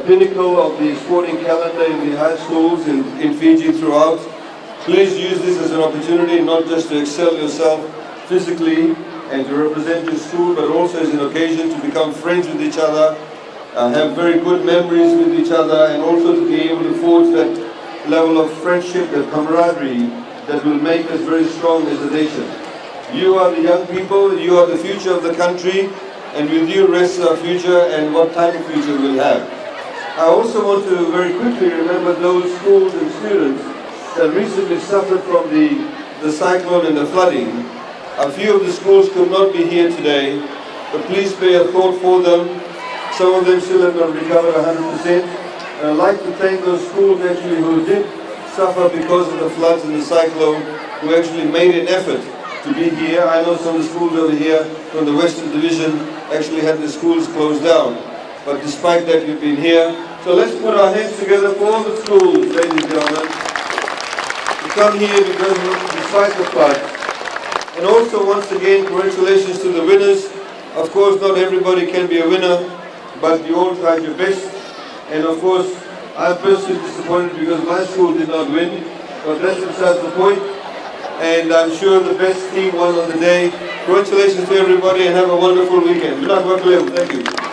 pinnacle of the sporting calendar in the high schools in Fiji throughout. Please use this as an opportunity not just to excel yourself physically and to represent your school, but also as an occasion to become friends with each other, have very good memories with each other, and also to be able to forge that level of friendship, that camaraderie that will make us very strong as a nation. You are the young people, you are the future of the country, and with you rests our future and what type of future we'll have. I also want to very quickly remember those schools and students that recently suffered from the cyclone and the flooding. A few of the schools could not be here today, but please pay a thought for them. Some of them still have not recovered 100%. And I'd like to thank those schools actually who did suffer because of the floods and the cyclone, who actually made an effort to be here. I know some of the schools over here from the Western Division actually had the schools closed down. But despite that, you've been here. So let's put our hands together for all the schools, ladies and gentlemen, to come here because despite the flood. And also, once again, congratulations to the winners. Of course, not everybody can be a winner, but you all tried your best. And of course, I'm personally disappointed because my school did not win, but that's besides the point. And I'm sure the best team won on the day. Congratulations to everybody and have a wonderful weekend. Good luck, Kadavulevu. Thank you.